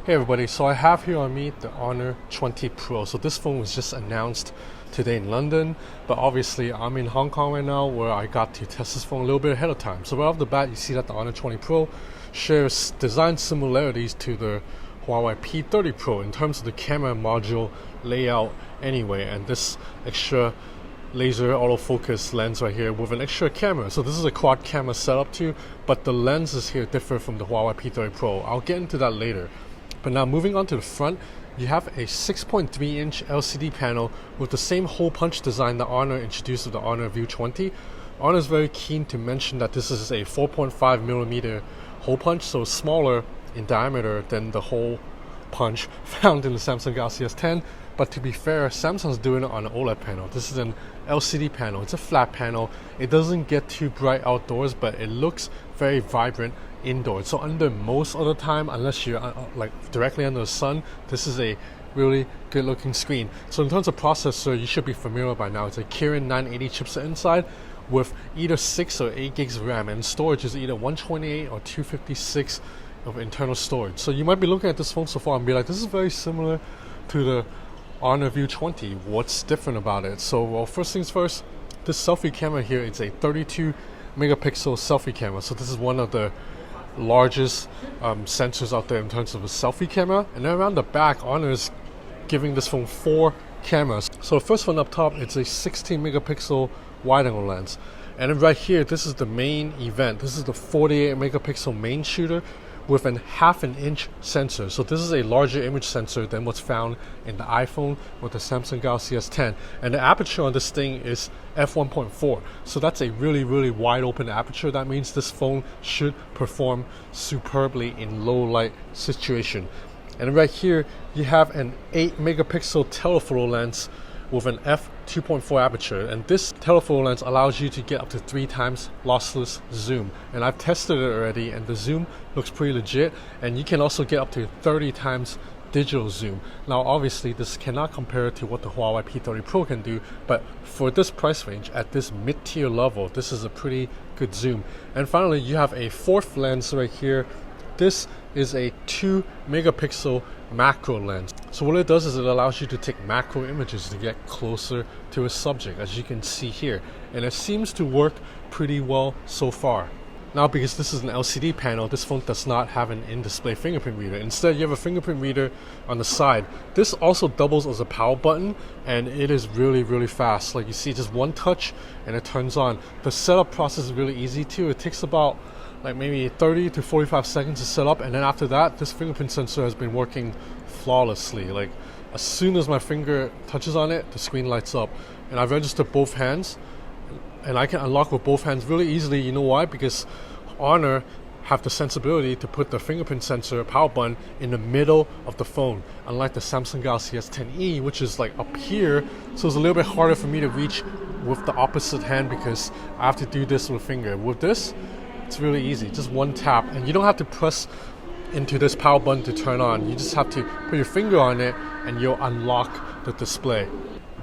Hey everybody, so I have here on me the Honor 20 Pro. So this phone was just announced today in London, but obviously I'm in Hong Kong right now where I got to test this phone a little bit ahead of time. So right off the bat, you see that the Honor 20 Pro shares design similarities to the Huawei P30 Pro in terms of the camera module layout anyway, and this extra laser autofocus lens right here with an extra camera. So this is a quad camera setup too, but the lenses here differ from the Huawei P30 Pro. I'll get into that later. But now moving on to the front, you have a 6.3-inch LCD panel with the same hole punch design that Honor introduced with the Honor View 20. Honor is very keen to mention that this is a 4.5mm hole punch, so smaller in diameter than the hole punch found in the Samsung Galaxy S10. But to be fair, Samsung's doing it on an OLED panel. This is an LCD panel. It's a flat panel. It doesn't get too bright outdoors, but it looks very vibrant indoors. So under most of the time, unless you're like directly under the sun, this is a really good looking screen. So in terms of processor, you should be familiar by now. It's a Kirin 980 chipset inside with either 6 or 8 gigs of RAM, and storage is either 128 or 256 of internal storage. So you might be looking at this phone so far and be like, this is very similar to the Honor View 20. What's different about it? So, well, first things first, this selfie camera here, it's a 32 megapixel selfie camera. So this is one of the largest sensors out there in terms of a selfie camera. And then around the back, Honor is giving this phone 4 cameras. So the first one up top, it's a 16 megapixel wide angle lens. And then right here, this is the main event. This is the 48 megapixel main shooter with an 1/2 inch sensor. So this is a larger image sensor than what's found in the iPhone or the Samsung Galaxy S10. And the aperture on this thing is f1.4. So that's a really wide open aperture. That means this phone should perform superbly in low light situation. And right here, you have an 8 megapixel telephoto lens with an f2.4 aperture, and this telephoto lens allows you to get up to 3 times lossless zoom, and I've tested it already and the zoom looks pretty legit, and you can also get up to 30 times digital zoom. Now obviously this cannot compare to what the Huawei P30 Pro can do, but for this price range at this mid-tier level, this is a pretty good zoom. And finally, you have a 4th lens right here. This is a 2 megapixel macro lens. So what it does is it allows you to take macro images to get closer to a subject, as you can see here. And it seems to work pretty well so far. Now, because this is an LCD panel, this phone does not have an in-display fingerprint reader. Instead, you have a fingerprint reader on the side. This also doubles as a power button, and it is really fast. Like you see, just one touch and it turns on. The setup process is really easy too. It takes about like maybe 30 to 45 seconds to set up, and then after that, this fingerprint sensor has been working flawlessly. Like as soon as my finger touches on it, the screen lights up, and I've registered both hands, and I can unlock with both hands really easily. You know why? Because Honor have the sensibility to put the fingerprint sensor power button in the middle of the phone, unlike the Samsung Galaxy S10e, which is like up here, so it's a little bit harder for me to reach with the opposite hand because I have to do this with a finger. With this, it's really easy, just one tap, and you don't have to press into this power button to turn on. You just have to put your finger on it and you'll unlock the display.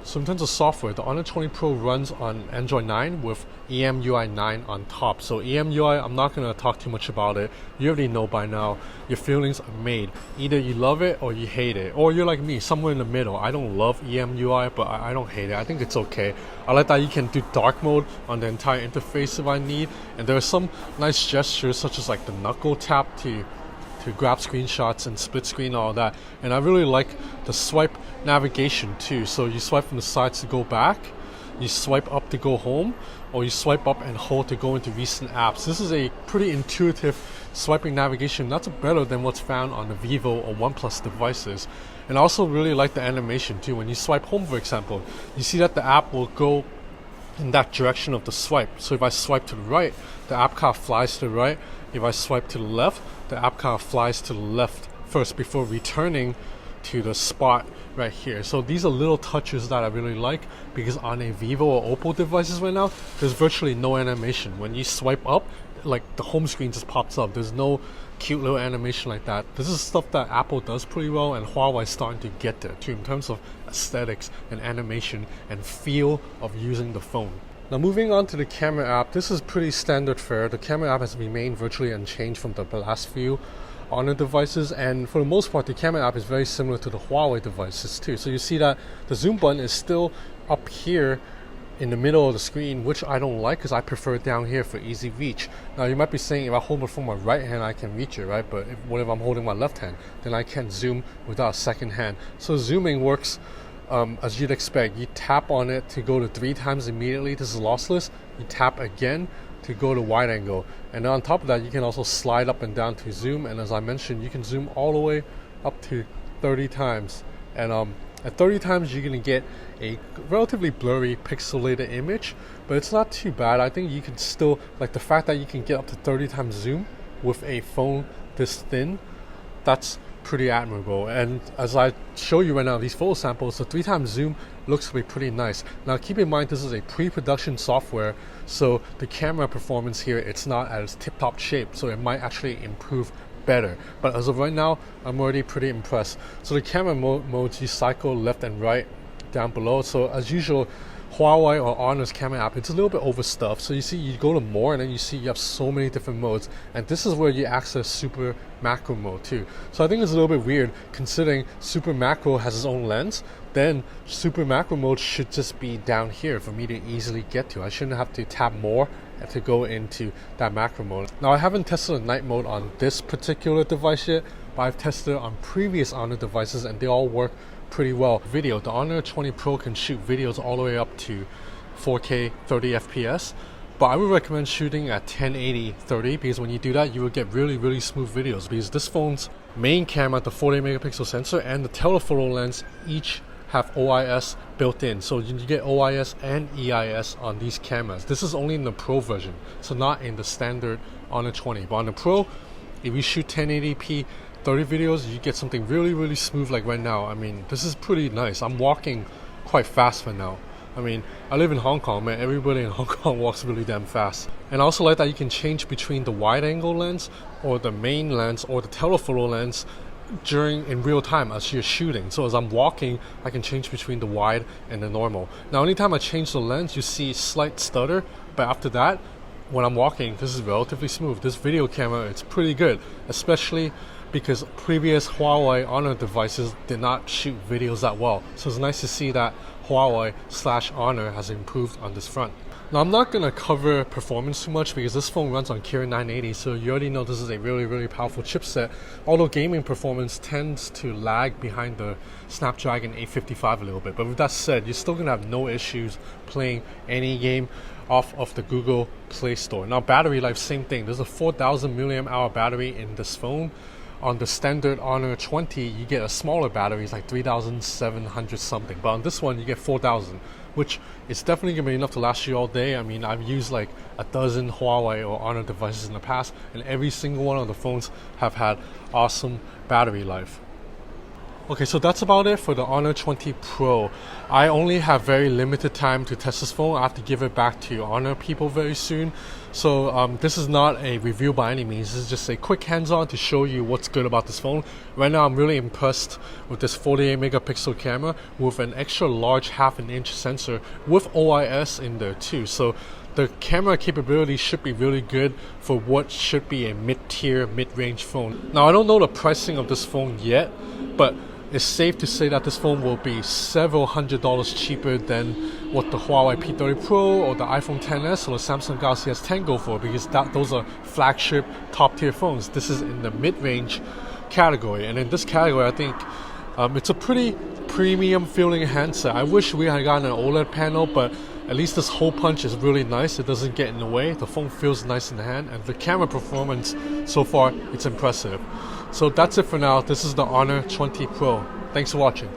So in terms of software, the Honor 20 Pro runs on Android 9 with EMUI 9 on top. So EMUI, I'm not going to talk too much about it. You already know by now. Your feelings are made. Either you love it or you hate it. Or you're like me, somewhere in the middle. I don't love EMUI, but I don't hate it. I think it's okay. I like that you can do dark mode on the entire interface if I need. And there are some nice gestures such as like the knuckle tap to grab screenshots and split screen, all that. And I really like the swipe navigation too. So you swipe from the sides to go back, you swipe up to go home, or you swipe up and hold to go into recent apps. This is a pretty intuitive swiping navigation. That's better than what's found on the Vivo or OnePlus devices. And I also really like the animation too. When you swipe home, for example, you see that the app will go in that direction of the swipe. So if I swipe to the right, the app car flies to the right. If I swipe to the left, the app car flies to the left first before returning to the spot right here. So these are little touches that I really like, because on a Vivo or Oppo devices right now, there's virtually no animation. When you swipe up, like the home screen just pops up. There's no cute little animation like that. This is stuff that Apple does pretty well, and Huawei's starting to get there too in terms of aesthetics and animation and feel of using the phone. Now moving on to the camera app, this is pretty standard fare. The camera app has remained virtually unchanged from the last few Honor devices, and for the most part the camera app is very similar to the Huawei devices too. So you see that the zoom button is still up here in the middle of the screen, which I don't like because I prefer it down here for easy reach. Now you might be saying if I hold it from my right hand I can reach it, right? But what if I'm holding my left hand? Then I can't zoom without a second hand. So zooming works as you'd expect. You tap on it to go to 3 times immediately. This is lossless. You tap again to go to wide angle, and on top of that you can also slide up and down to zoom, and as I mentioned you can zoom all the way up to 30 times, and at 30 times you're going to get a relatively blurry pixelated image, but it's not too bad. I think you can still, like the fact that you can get up to 30 times zoom with a phone this thin, that's pretty admirable. And as I show you right now, these photo samples, the 3 times zoom looks to be pretty nice. Now keep in mind this is a pre-production software, so the camera performance here, it's not at its tip-top shape, so it might actually improve better. But as of right now, I'm already pretty impressed. So the camera modes, you cycle left and right down below. So as usual, Huawei or Honor's camera app, it's a little bit overstuffed. So you see, you go to more and then you see you have so many different modes, and this is where you access super macro mode too. So I think it's a little bit weird considering super macro has its own lens. Then super macro mode should just be down here for me to easily get to. I shouldn't have to tap more to go into that macro mode. Now I haven't tested the night mode on this particular device yet, but I've tested it on previous Honor devices and they all work pretty well. Video, the Honor 20 Pro can shoot videos all the way up to 4K 30 FPS, but I would recommend shooting at 1080 30 because when you do that you will get really smooth videos, because this phone's main camera, the 48 megapixel sensor, and the telephoto lens each have OIS built in, so you get OIS and EIS on these cameras. This is only in the Pro version, so not in the standard Honor 20. But on the Pro, if you shoot 1080p 30 videos, you get something really smooth like right now. I mean, this is pretty nice. I'm walking quite fast right now. I mean, I live in Hong Kong, man. Everybody in Hong Kong walks really damn fast. And I also like that you can change between the wide angle lens or the main lens or the telephoto lens in real time as you're shooting. So as I'm walking, I can change between the wide and the normal. Now anytime I change the lens, you see slight stutter, but after that, when I'm walking, this is relatively smooth. This video camera, it's pretty good, especially because previous Huawei Honor devices did not shoot videos that well. So it's nice to see that Huawei/Honor has improved on this front. Now I'm not going to cover performance too much because this phone runs on Kirin 980, so you already know this is a really powerful chipset, although gaming performance tends to lag behind the Snapdragon 855 a little bit. But with that said, you're still going to have no issues playing any game off of the Google Play Store. Now battery life, same thing. There's a 4000 milliamp hour battery in this phone. On the standard Honor 20, you get a smaller battery, it's like 3700 something, but on this one you get 4000, which is definitely going to be enough to last you all day. I mean, I've used like a dozen Huawei or Honor devices in the past, and every single one of the phones have had awesome battery life. Okay, so that's about it for the Honor 20 Pro. I only have very limited time to test this phone. I have to give it back to Honor people very soon. So this is not a review by any means. This is just a quick hands-on to show you what's good about this phone. Right now I'm really impressed with this 48 megapixel camera with an extra large 1/2 inch sensor with OIS in there too. So the camera capability should be really good for what should be a mid-tier, mid-range phone. Now I don't know the pricing of this phone yet, but it's safe to say that this phone will be several $100s cheaper than what the Huawei P30 Pro or the iPhone XS or the Samsung Galaxy S10 go for, because those are flagship top-tier phones. This is in the mid-range category, and in this category I think it's a pretty premium feeling handset. I wish we had gotten an OLED panel, but at least this hole punch is really nice. It doesn't get in the way. The phone feels nice in the hand, and the camera performance so far, it's impressive. So that's it for now. This is the Honor 20 Pro. Thanks for watching.